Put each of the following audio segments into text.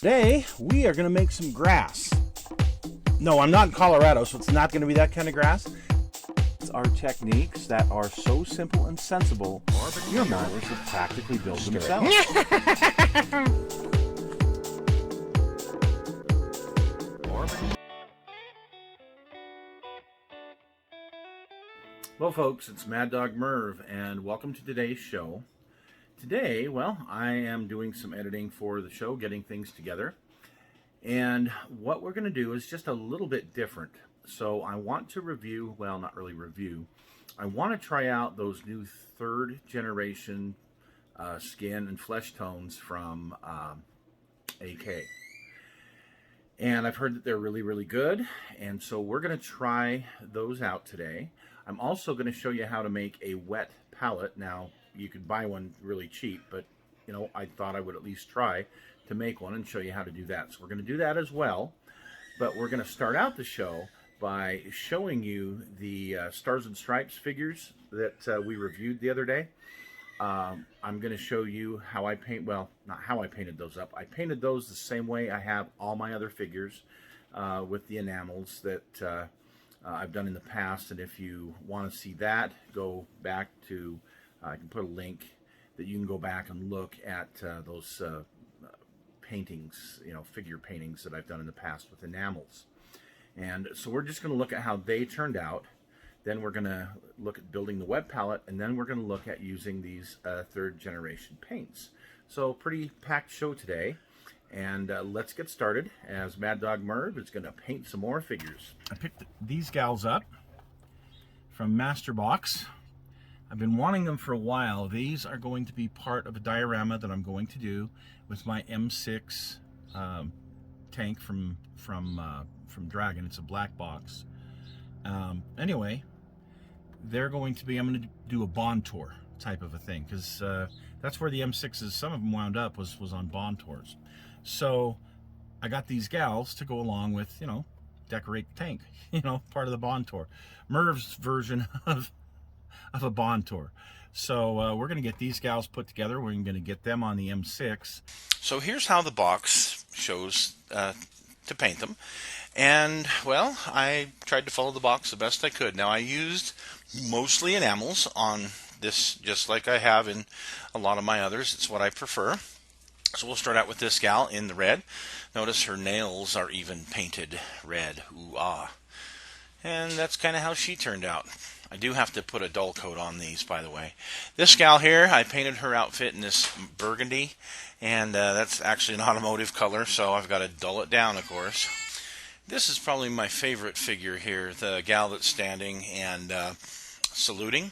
Today, we are going to make some grass. No, I'm not in Colorado, so it's not going to be that kind of grass. It's our techniques that are so simple and sensible, your miners will practically build themselves. Well, folks, it's Mad Dog Merv, and welcome to today's show. Today, well, I am doing some editing for the show, getting things together. And what we're going to do is just a little bit different. So I want to review, well, not really review. I want to try out those new third generation skin and flesh tones from AK. And I've heard that they're really, really good. And so we're going to try those out today. I'm also going to show you how to make a wet palette. Now, you could buy one really cheap, but you know, I thought I would at least try to make one and show you how to do that. So we're going to do that as well. But we're going to start out the show by showing you the Stars and Stripes figures that we reviewed the other day. I'm going to show you how I paint, well, not how I painted those up. I painted those the same way I have all my other figures with the enamels that I've done in the past. And if you want to see that, go back to, I can put a link that you can go back and look at those paintings, you know, figure paintings that I've done in the past with enamels. And so we're just going to look at how they turned out. Then we're going to look at building the web palette, and then we're going to look at using these third generation paints. So pretty packed show today, and let's get started as Mad Dog Merv is going to paint some more figures. I picked these gals up from Masterbox. I've been wanting them for a while. These are going to be part of a diorama that I'm going to do with my M6 tank from Dragon. It's a black box. Anyway, they're going to be, I'm going to do a bond tour type of a thing, because that's where the M6s, some of them wound up, was on bond tours. So I got these gals to go along with, you know, decorate the tank, you know, part of the bond tour. Merv's version of a bond tour. So we're going to get these gals put together. We're going to get them on the M6. So here's how the box shows to paint them. And, well, I tried to follow the box the best I could. Now, I used mostly enamels on this, just like I have in a lot of my others. It's what I prefer. So we'll start out with this gal in the red. Notice her nails are even painted red. Ooh, ah. And that's kind of how she turned out. I do have to put a dull coat on these, by the way. This gal here, I painted her outfit in this burgundy, and that's actually an automotive color, so I've got to dull it down, of course. This is probably my favorite figure here, the gal that's standing and saluting.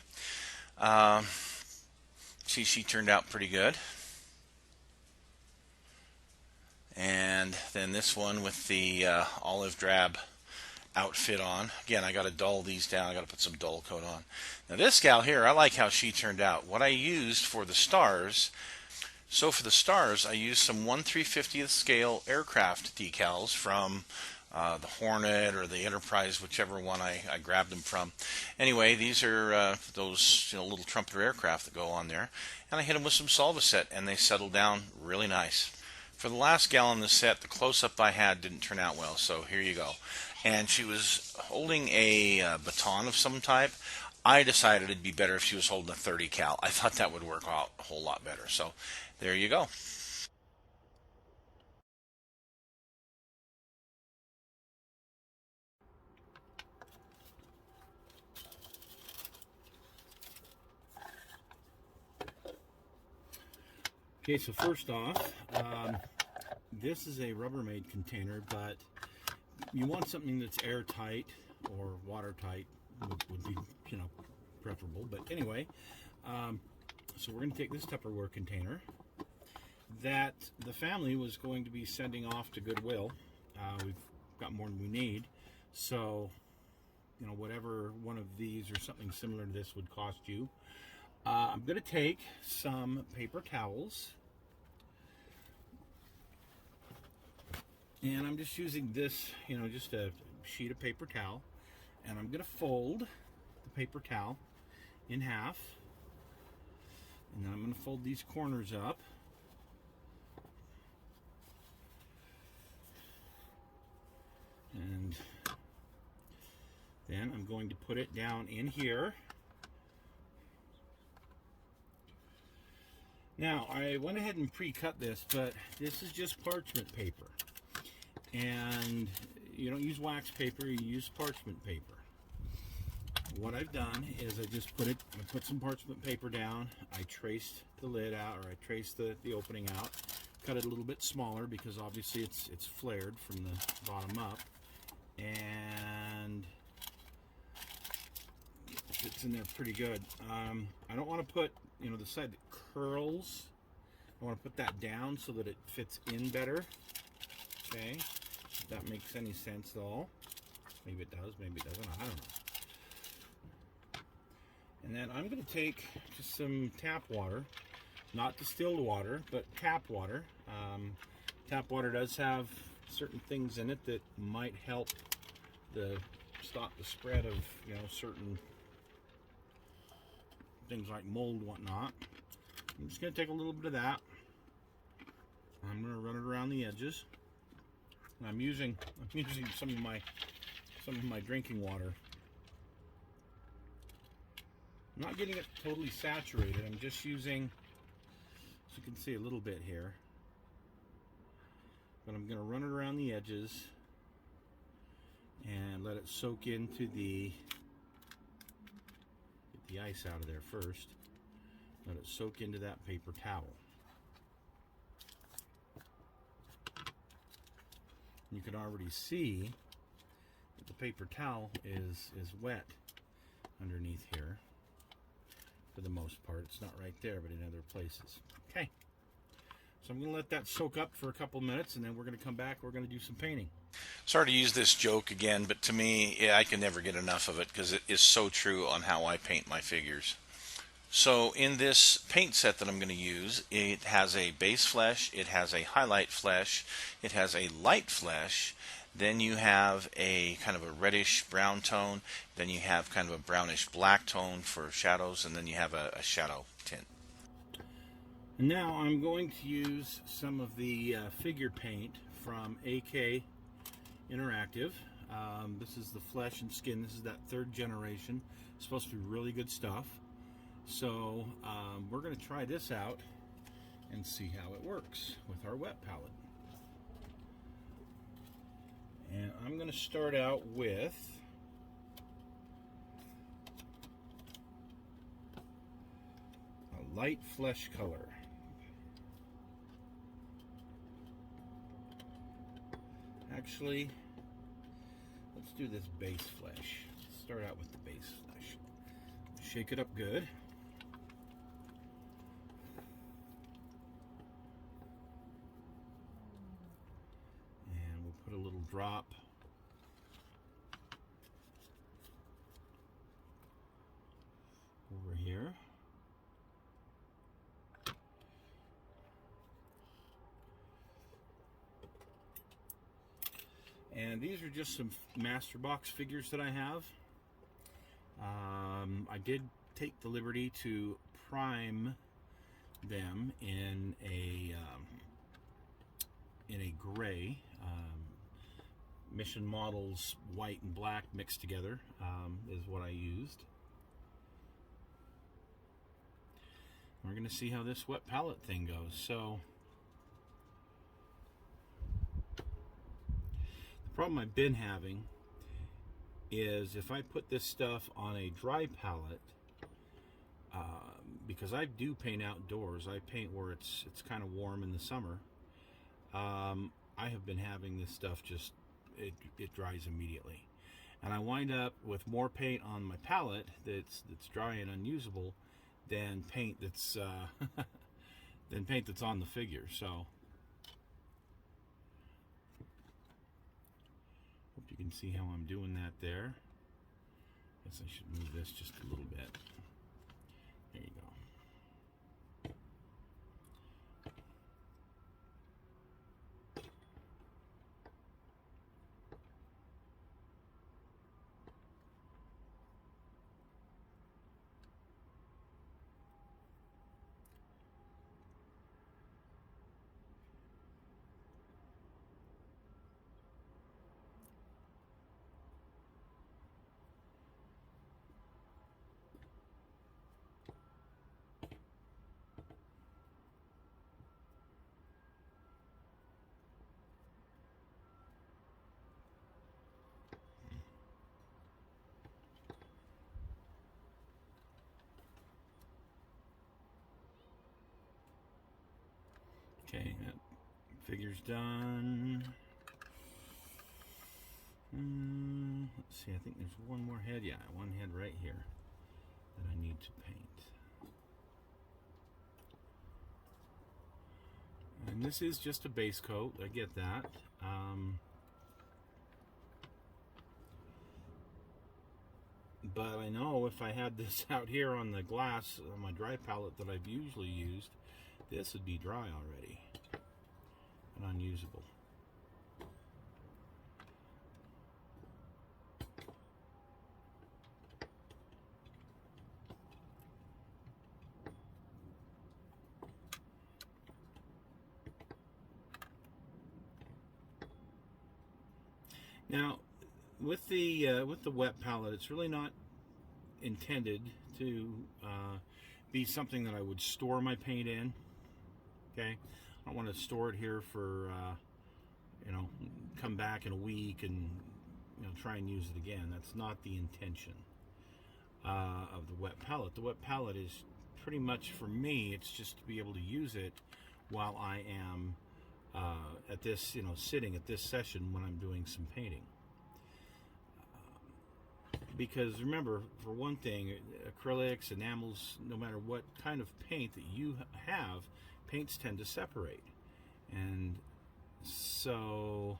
See, she turned out pretty good. And then this one with the olive drab outfit on. Again, I got to dull these down. I got to put some dull coat on. Now this gal here, I like how she turned out. What I used for the stars, so for the stars, I used some 1/350th scale aircraft decals from the Hornet or the Enterprise, whichever one I grabbed them from. Anyway, these are those, you know, little trumpeter aircraft that go on there. And I hit them with some Solvaset, and they settled down really nice. For the last gal in the set, the close-up I had didn't turn out well, so here you go. And she was holding a baton of some type. I decided it'd be better if she was holding a 30 cal. I thought that would work out a whole lot better. So there you go. Okay, so first off, this is a Rubbermaid container, but you want something that's airtight or watertight would be, you know, preferable. But anyway, so we're going to take this Tupperware container that the family was going to be sending off to Goodwill. We've got more than we need, so you know, whatever one of these or something similar to this would cost you. I'm going to take some paper towels, and I'm just using this, you know, just a sheet of paper towel, and I'm going to fold the paper towel in half, and then I'm going to fold these corners up, Then I'm going to put it down in here. Now, I went ahead and pre-cut this, but this is just parchment paper. And you don't use wax paper, you use parchment paper. What I've done is I put some parchment paper down, I traced the lid out, or I traced the opening out, cut it a little bit smaller because obviously it's flared from the bottom up, and it fits in there pretty good. I don't want to put, the side that curls, I want to put that down so that it fits in better. Okay, if that makes any sense at all. Maybe it does, maybe it doesn't, I don't know. And then I'm going to take just some tap water, not distilled water, but tap water. Tap water does have certain things in it that might help stop the spread of certain things like mold and whatnot. I'm just going to take a little bit of that. I'm going to run it around the edges. And I'm using some of my drinking water. I'm not getting it totally saturated. I'm just using, as you can see, a little bit here. But I'm going to run it around the edges and let it soak into get the ice out of there first. Let it soak into that paper towel. You can already see that the paper towel is wet underneath here. For the most part, it's not right there, but in other places. Okay, so I'm going to let that soak up for a couple minutes, and then we're going to come back. We're going to do some painting. Sorry to use this joke again, but to me, I can never get enough of it because it is so true on how I paint my figures. So in this paint set that I'm going to use, it has a base flesh, it has a highlight flesh, it has a light flesh, then you have a kind of a reddish brown tone, then you have kind of a brownish black tone for shadows, and then you have a shadow tint. And now I'm going to use some of the figure paint from AK Interactive. This is the flesh and skin. This is that 3rd generation. It's supposed to be really good stuff. So we're going to try this out and see how it works with our wet palette. And I'm going to start out with a light flesh color. Actually, let's do this base flesh. Let's start out with the base flesh. Shake it up good. And we'll put a little drop over here. And these are just some Masterbox figures that I have. I did take the liberty to prime them in a gray. Mission Models white and black mixed together is what I used. We're going to see how this wet palette thing goes. So the problem I've been having is if I put this stuff on a dry palette, because I do paint outdoors, I paint where it's kind of warm in the summer, I have been having this stuff just, it dries immediately. And I wind up with more paint on my palette that's dry and unusable than paint that's on the figure. So hope you can see how I'm doing that there. Guess I should move this just a little bit. There you go. Okay, that figure's done. Let's see, I think there's one more head. Yeah, one head right here that I need to paint. And this is just a base coat, I get that. But I know if I had this out here on the glass on my dry palette that I've usually used, this would be dry already and unusable. Now, with the wet palette, it's really not intended to be something that I would store my paint in. Okay, I don't want to store it here for come back in a week and try and use it again. That's not the intention of the wet palette. The wet palette is pretty much, for me, it's just to be able to use it while I am at this, sitting at this session when I'm doing some painting. Because remember, for one thing, acrylics, enamels, no matter what kind of paint that you have, paints tend to separate. And so,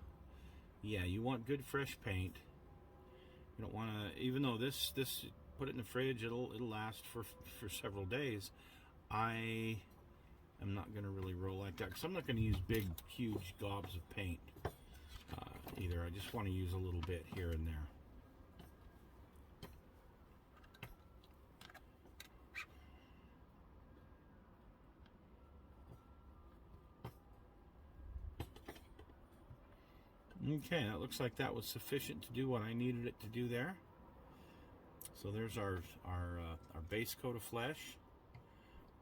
yeah, you want good fresh paint. You don't want to, even though this put it in the fridge, it'll last for several days. I am not going to really roll like that, because I'm not going to use big, huge gobs of paint either. I just want to use a little bit here and there. Okay, that looks like that was sufficient to do what I needed it to do there. So there's our base coat of flesh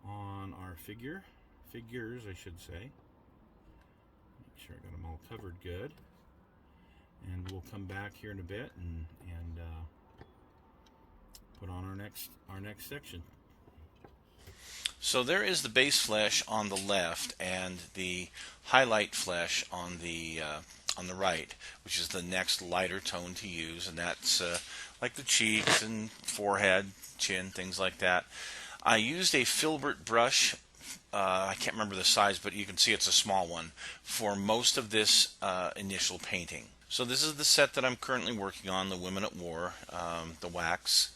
on our figures, I should say. Make sure I got them all covered good. And we'll come back here in a bit and put on our next section. So there is the base flesh on the left and the highlight flesh on the right, which is the next lighter tone to use, and that's like the cheeks and forehead, chin, things like that. I used a filbert brush. I can't remember the size, but you can see it's a small one for most of this initial painting. So this is the set that I'm currently working on, the Women at War, the wax.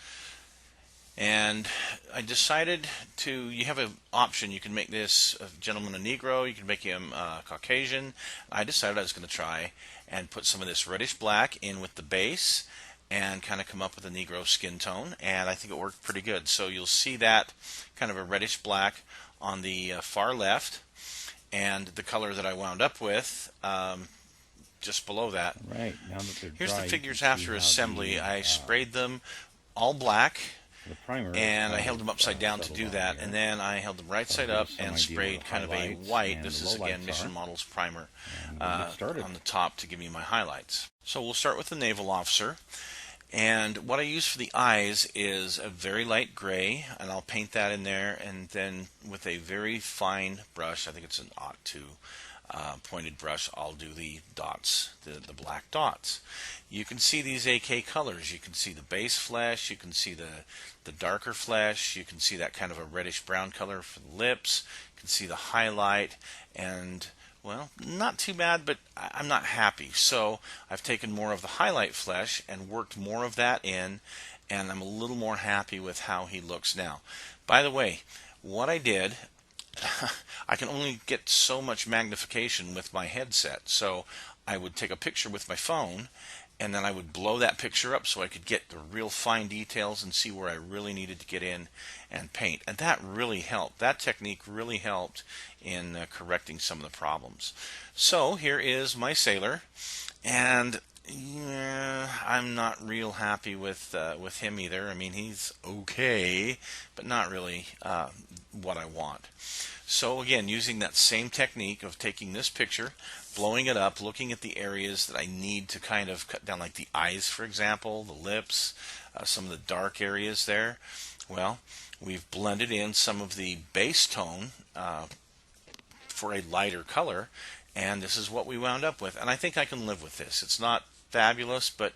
And I decided you have an option. You can make this gentleman a Negro, you can make him Caucasian. I decided I was going to try and put some of this reddish black in with the base and kind of come up with a Negro skin tone, and I think it worked pretty good. So you'll see that kind of a reddish black on the far left, and the color that I wound up with just below that. Right, now that they're Here's dry, the figures after assembly. I sprayed them all black, the primer, and I held them upside down to do that, and then I held them right side up and sprayed kind of a white, this is again Mission Models primer, on the top to give me my highlights. So we'll start with the naval officer, and what I use for the eyes is a very light gray, and I'll paint that in there, and then with a very fine brush, I think it's an OT2 pointed brush, I'll do the dots, the black dots. You can see these AK colors. You can see the base flesh, you can see the darker flesh, you can see that kind of a reddish brown color for the lips, you can see the highlight, and well, not too bad, but I'm not happy. So I've taken more of the highlight flesh and worked more of that in, and I'm a little more happy with how he looks now. By the way, what I did, I can only get so much magnification with my headset, so I would take a picture with my phone, and then I would blow that picture up so I could get the real fine details and see where I really needed to get in and paint. And that really helped. That technique really helped in correcting some of the problems. So here is my sailor, and yeah, I'm not real happy with him either. I mean, he's okay, but not really what I want. So again, using that same technique of taking this picture, blowing it up, looking at the areas that I need to kind of cut down, like the eyes, for example, the lips, some of the dark areas there. Well, we've blended in some of the base tone for a lighter color, and this is what we wound up with. And I think I can live with this. It's not fabulous, but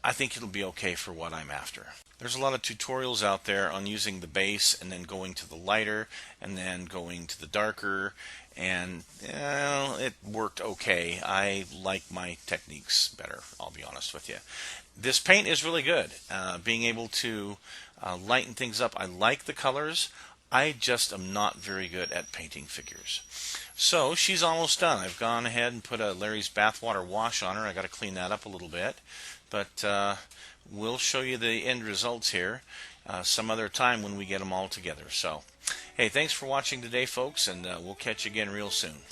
I think it'll be okay for what I'm after. There's a lot of tutorials out there on using the base and then going to the lighter and then going to the darker, and it worked okay. I like my techniques better, I'll be honest with you. This paint is really good. Being able to lighten things up. I like the colors. I just am not very good at painting figures. So she's almost done. I've gone ahead and put a Larry's bathwater wash on her. I got to clean that up a little bit, but we'll show you the end results here some other time when we get them all together. So, hey, thanks for watching today, folks, and we'll catch you again real soon.